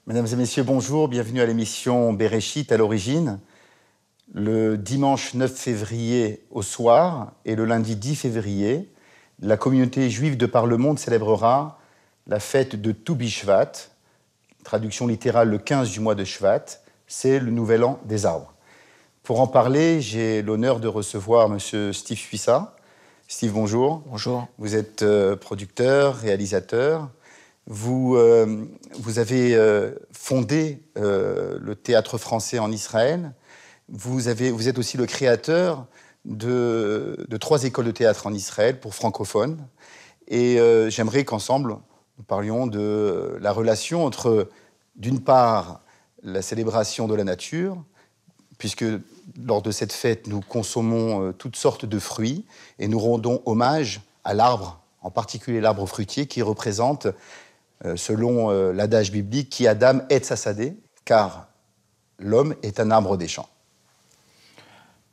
Mesdames et messieurs, bonjour, bienvenue à l'émission Bereshit à l'origine. Le dimanche 9 février au soir et le lundi 10 février, la communauté juive de par le monde célébrera la fête de Tou Bishvat, traduction littérale le 15 du mois de Shvat, c'est le nouvel an des arbres. Pour en parler, j'ai l'honneur de recevoir M. Steve Suissa. Steve, bonjour. Bonjour. Vous êtes producteur, réalisateur. Vous avez fondé le théâtre français en Israël. Vous êtes aussi le créateur de 3 écoles de théâtre en Israël pour francophones. Et j'aimerais qu'ensemble, nous parlions de la relation entre, d'une part, la célébration de la nature, puisque lors de cette fête, nous consommons toutes sortes de fruits et nous rendons hommage à l'arbre, en particulier l'arbre fruitier, qui représente, selon l'adage biblique, qui Adam Etz Hasadeh, car l'homme est un arbre des champs.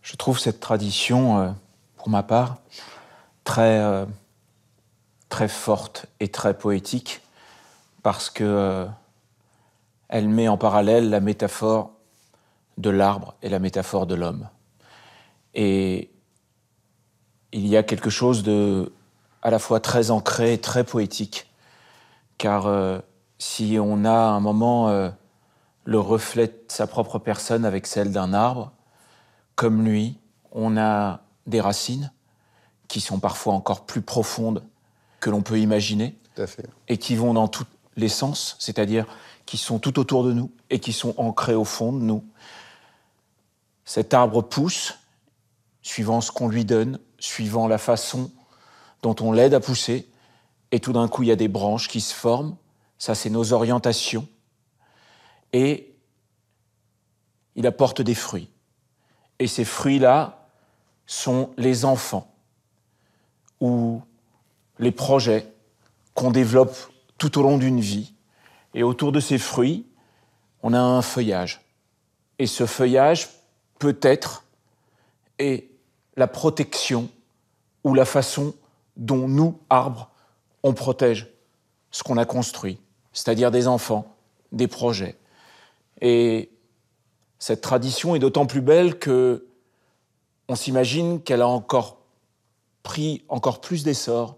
Je trouve cette tradition, pour ma part, très forte et très poétique, parce que elle met en parallèle la métaphore de l'arbre et la métaphore de l'homme. Et il y a quelque chose de à la fois très ancré et très poétique, car si on a à un moment le reflet de sa propre personne avec celle d'un arbre, comme lui, on a des racines qui sont parfois encore plus profondes que l'on peut imaginer. Tout à fait. Et qui vont dans tous les sens, c'est-à-dire qui sont tout autour de nous et qui sont ancrés au fond de nous. Cet arbre pousse, suivant ce qu'on lui donne, suivant la façon dont on l'aide à pousser, et tout d'un coup, il y a des branches qui se forment, ça c'est nos orientations, et il apporte des fruits. Et ces fruits-là sont les enfants, ou les projets qu'on développe tout au long d'une vie. Et autour de ces fruits, on a un feuillage. Et ce feuillage, peut-être, est la protection ou la façon dont nous, arbres, on protège ce qu'on a construit, c'est-à-dire des enfants, des projets. Et cette tradition est d'autant plus belle que on s'imagine qu'elle a encore pris encore plus d'essor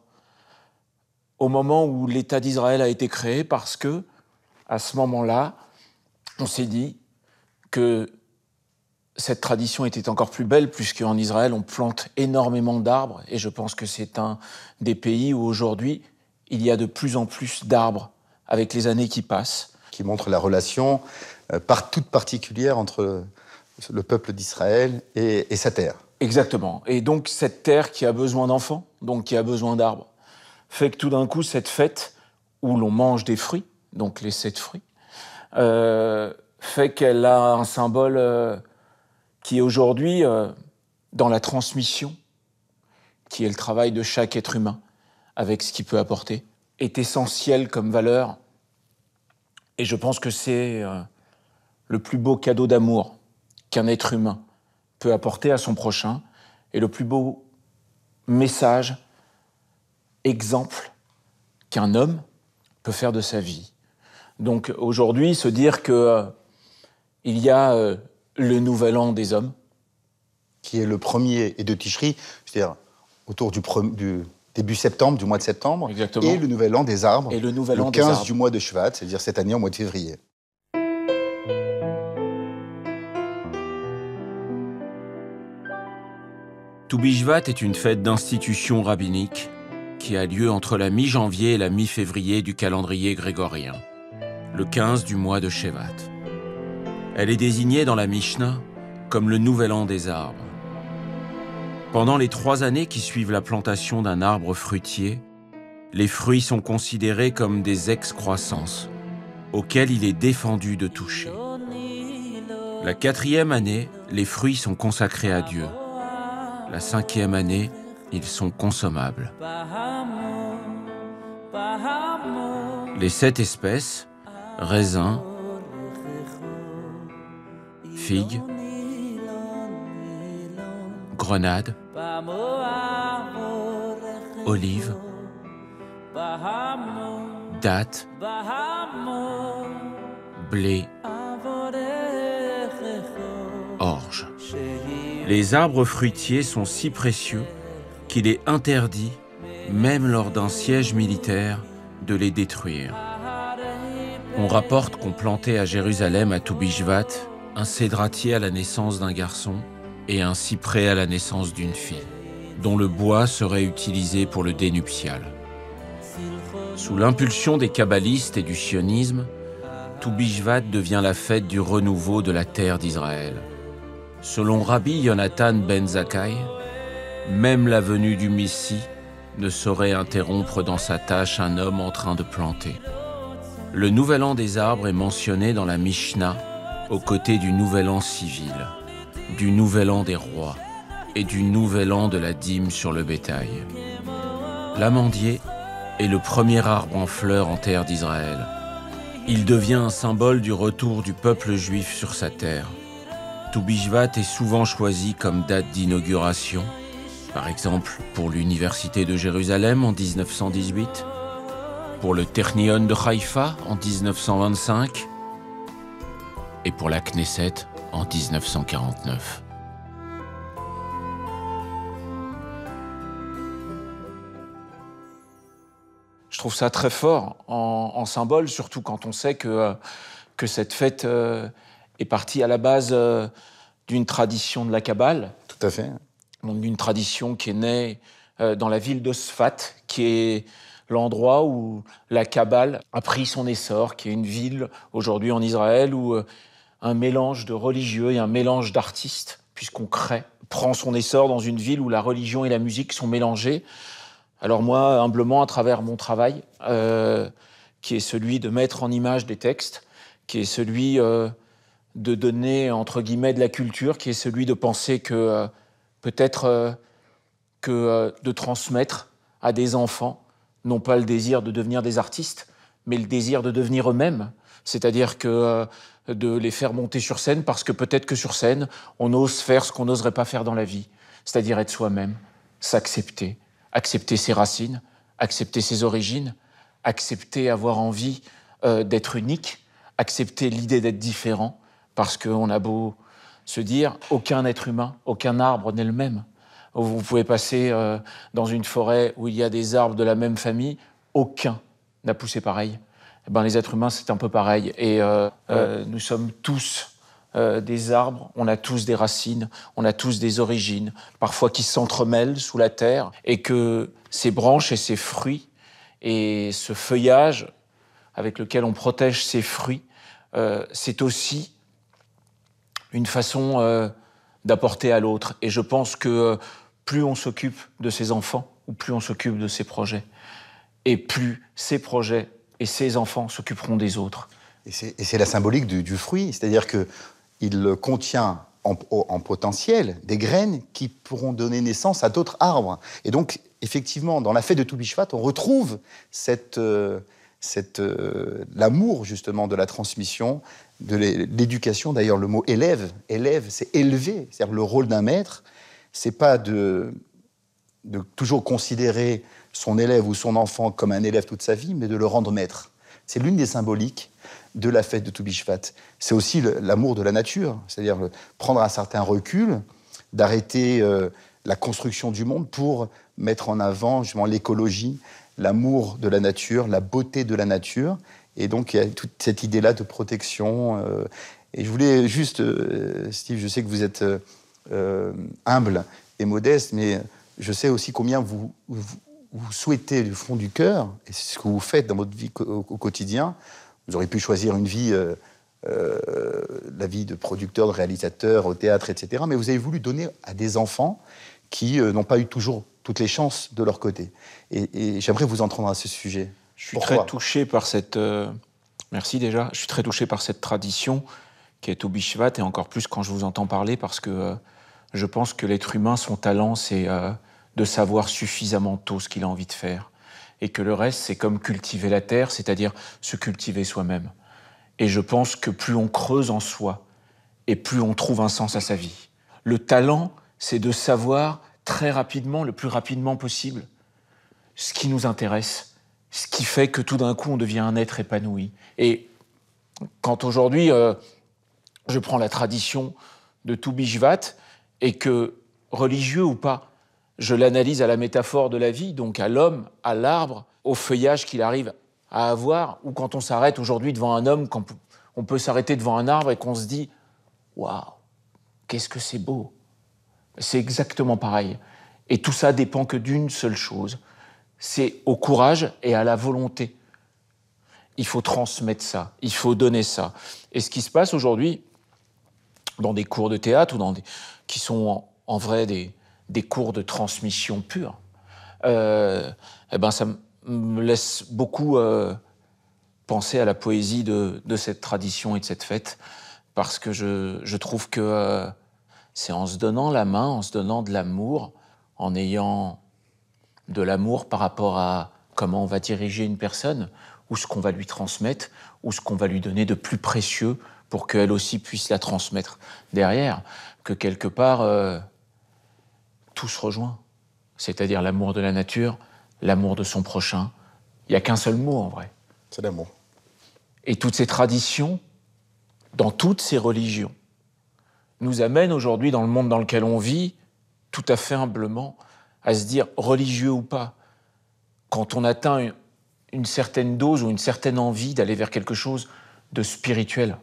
au moment où l'État d'Israël a été créé, parce que, à ce moment-là, on s'est dit que cette tradition était encore plus belle, puisqu'en Israël, on plante énormément d'arbres, et je pense que c'est un des pays où aujourd'hui, il y a de plus en plus d'arbres avec les années qui passent. Qui montre la relation toute particulière entre le peuple d'Israël et sa terre. Exactement. Et donc, cette terre qui a besoin d'enfants, donc qui a besoin d'arbres, fait que tout d'un coup, cette fête où l'on mange des fruits, donc les 7 fruits, fait qu'elle a un symbole qui est aujourd'hui dans la transmission, qui est le travail de chaque être humain, avec ce qu'il peut apporter, est essentiel comme valeur. Et je pense que c'est le plus beau cadeau d'amour qu'un être humain peut apporter à son prochain, et le plus beau message, exemple qu'un homme peut faire de sa vie. Donc aujourd'hui, se dire que il y a le nouvel an des hommes, qui est le premier et de Tishri, c'est-à-dire autour du début septembre, du mois de septembre, exactement, et le nouvel an des arbres, et le nouvel an 15 des arbres du mois de Shvat, c'est-à-dire cette année au mois de février. Tou Bishvat est une fête d'institution rabbinique qui a lieu entre la mi-janvier et la mi-février du calendrier grégorien, le 15 du mois de Shevat. Elle est désignée dans la Mishnah comme le nouvel an des arbres. Pendant les 3 années qui suivent la plantation d'un arbre fruitier, les fruits sont considérés comme des excroissances, auxquelles il est défendu de toucher. La 4e année, les fruits sont consacrés à Dieu. La 5e année, ils sont consommables. Les 7 espèces, raisins, figues, grenades, olives, dattes, blé, orge. Les arbres fruitiers sont si précieux qu'il est interdit, même lors d'un siège militaire, de les détruire. On rapporte qu'on plantait à Jérusalem, à Toubishvat, un cédratier à la naissance d'un garçon et un cyprès à la naissance d'une fille, dont le bois serait utilisé pour le dénuptial. Sous l'impulsion des kabbalistes et du sionisme, Toubishvat devient la fête du renouveau de la terre d'Israël. Selon Rabbi Yonatan ben Zakkai, même la venue du Messie ne saurait interrompre dans sa tâche un homme en train de planter. Le nouvel an des arbres est mentionné dans la Mishnah aux côtés du nouvel an civil, du nouvel an des rois et du nouvel an de la dîme sur le bétail. L'amandier est le premier arbre en fleurs en terre d'Israël. Il devient un symbole du retour du peuple juif sur sa terre. Toubishvat est souvent choisi comme date d'inauguration, par exemple pour l'Université de Jérusalem en 1918, pour le Technion de Haïfa en 1925 et pour la Knesset en 1949. Je trouve ça très fort en symbole, surtout quand on sait que cette fête est partie à la base d'une tradition de la Kabbale. Tout à fait. Donc d'une tradition qui est née dans la ville de Sfat, qui est l'endroit où la Kabbale a pris son essor, qui est une ville aujourd'hui en Israël où un mélange de religieux et un mélange d'artistes, puisqu'on prend son essor dans une ville où la religion et la musique sont mélangées. Alors moi, humblement, à travers mon travail, qui est celui de mettre en image des textes, qui est celui de donner, entre guillemets, de la culture, qui est celui de penser que peut-être de transmettre à des enfants, non pas le désir de devenir des artistes, mais le désir de devenir eux-mêmes. C'est-à-dire que de les faire monter sur scène, parce que peut-être que sur scène, on ose faire ce qu'on n'oserait pas faire dans la vie, c'est-à-dire être soi-même, s'accepter. Accepter ses racines, accepter ses origines, accepter avoir envie d'être unique, accepter l'idée d'être différent, parce qu'on a beau se dire aucun être humain, aucun arbre n'est le même. Vous pouvez passer dans une forêt où il y a des arbres de la même famille, aucun n'a poussé pareil. Eh ben, les êtres humains, c'est un peu pareil. Et nous sommes tous des arbres, on a tous des racines, on a tous des origines, parfois qui s'entremêlent sous la terre, et que ces branches et ces fruits et ce feuillage avec lequel on protège ces fruits, c'est aussi une façon d'apporter à l'autre. Et je pense que plus on s'occupe de ses enfants, ou plus on s'occupe de ses projets, et plus ces projets et ces enfants s'occuperont des autres. Et c'est la symbolique du fruit, c'est-à-dire qu'il contient en potentiel des graines qui pourront donner naissance à d'autres arbres. Et donc, effectivement, dans la fête de Toubishvat, on retrouve l'amour, justement, de la transmission, de l'éducation. D'ailleurs, le mot élève, c'est élever, c'est-à-dire le rôle d'un maître. C'est pas de toujours considérer son élève ou son enfant comme un élève toute sa vie, mais de le rendre maître. C'est l'une des symboliques de la fête de Toubishvat. C'est aussi l'amour de la nature, c'est-à-dire prendre un certain recul, d'arrêter la construction du monde pour mettre en avant justement l'écologie, l'amour de la nature, la beauté de la nature. Et donc, il y a toute cette idée-là de protection. Et je voulais juste, Steve, je sais que vous êtes humble et modeste, mais je sais aussi combien vous souhaitez du fond du cœur, et c'est ce que vous faites dans votre vie au quotidien. Vous auriez pu choisir une vie, la vie de producteur, de réalisateur, au théâtre, etc. Mais vous avez voulu donner à des enfants qui n'ont pas eu toujours toutes les chances de leur côté. Et j'aimerais vous entendre à ce sujet. Je suis très touché par cette... Merci déjà. Je suis très touché par cette tradition qui est Toubishvat, et encore plus quand je vous entends parler, parce que je pense que l'être humain, son talent, c'est de savoir suffisamment tôt ce qu'il a envie de faire. Et que le reste, c'est comme cultiver la terre, c'est-à-dire se cultiver soi-même. Et je pense que plus on creuse en soi, et plus on trouve un sens à sa vie. Le talent, c'est de savoir très rapidement, le plus rapidement possible, ce qui nous intéresse, ce qui fait que tout d'un coup, on devient un être épanoui. Et Quand aujourd'hui, je prends la tradition de Tu Bishvat et que, religieux ou pas, je l'analyse à la métaphore de la vie, donc à l'homme, à l'arbre, au feuillage qu'il arrive à avoir, ou quand on s'arrête aujourd'hui devant un homme, quand on peut s'arrêter devant un arbre et qu'on se dit « Waouh, qu'est-ce que c'est beau !» C'est exactement pareil. Et tout ça dépend que d'une seule chose, c'est au courage et à la volonté. Il faut transmettre ça, il faut donner ça. Et ce qui se passe aujourd'hui, dans des cours de théâtre, qui sont en vrai des cours de transmission pure, eh ben ça me laisse beaucoup penser à la poésie de cette tradition et de cette fête, parce que je trouve que c'est en se donnant la main, en se donnant de l'amour, en ayant de l'amour par rapport à comment on va diriger une personne, ou ce qu'on va lui transmettre, ou ce qu'on va lui donner de plus précieux pour qu'elle aussi puisse la transmettre derrière, que quelque part, tout se rejoint. C'est-à-dire l'amour de la nature, l'amour de son prochain. Il n'y a qu'un seul mot en vrai. C'est l'amour. Et toutes ces traditions, dans toutes ces religions, nous amènent aujourd'hui, dans le monde dans lequel on vit, tout à fait humblement, à se dire, religieux ou pas, quand on atteint une certaine dose ou une certaine envie d'aller vers quelque chose de spirituel,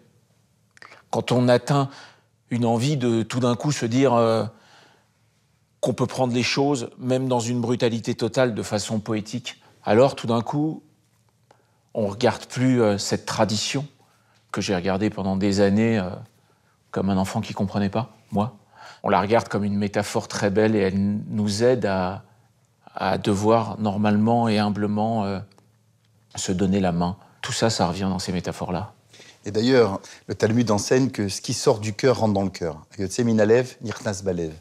quand on atteint une envie de tout d'un coup se dire qu'on peut prendre les choses, même dans une brutalité totale, de façon poétique, alors tout d'un coup, on ne regarde plus cette tradition que j'ai regardée pendant des années comme un enfant qui ne comprenait pas, moi. On la regarde comme une métaphore très belle et elle nous aide à devoir normalement et humblement se donner la main. Tout ça, ça revient dans ces métaphores-là. Et d'ailleurs, le Talmud enseigne que ce qui sort du cœur rentre dans le cœur. Minalev, nirnas balev.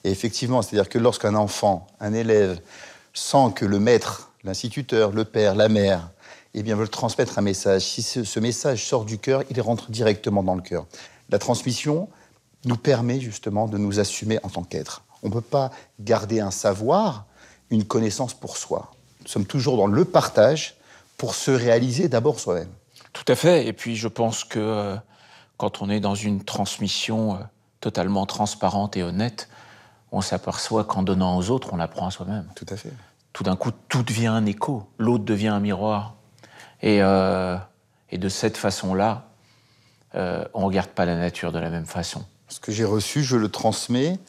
Et effectivement, c'est-à-dire que lorsqu'un enfant, un élève, sent que le maître, l'instituteur, le père, la mère, eh bien, veulent transmettre un message, si ce message sort du cœur, il rentre directement dans le cœur. La transmission nous permet justement de nous assumer en tant qu'être. On ne peut pas garder un savoir, une connaissance pour soi. Nous sommes toujours dans le partage pour se réaliser d'abord soi-même. Tout à fait. Et puis je pense que quand on est dans une transmission totalement transparente et honnête, on s'aperçoit qu'en donnant aux autres, on apprend à soi-même. Tout à fait. Tout d'un coup, tout devient un écho. L'autre devient un miroir. Et de cette façon-là, on ne regarde pas la nature de la même façon. Ce que j'ai reçu, je le transmets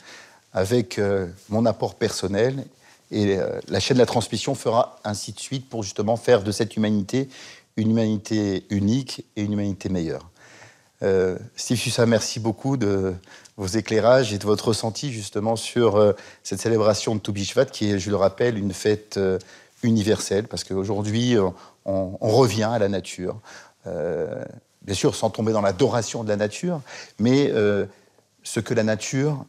avec mon apport personnel. Et la chaîne de la transmission fera ainsi de suite pour justement faire de cette humanité une humanité unique et une humanité meilleure. Steve Sussa, merci beaucoup de vos éclairages et de votre ressenti justement sur cette célébration de Tu Bishvat qui est, je le rappelle, une fête universelle parce qu'aujourd'hui, on revient à la nature. Bien sûr, sans tomber dans l'adoration de la nature, mais ce que la nature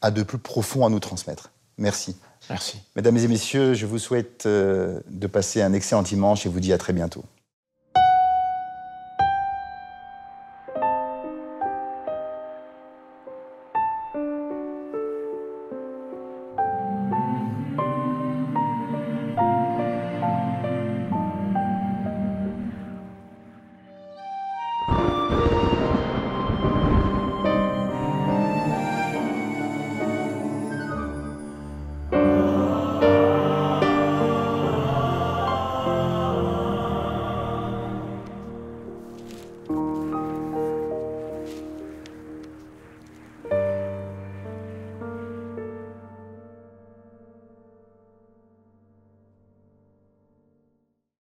a de plus profond à nous transmettre. Merci. Merci. Mesdames et messieurs, je vous souhaite de passer un excellent dimanche et vous dis à très bientôt.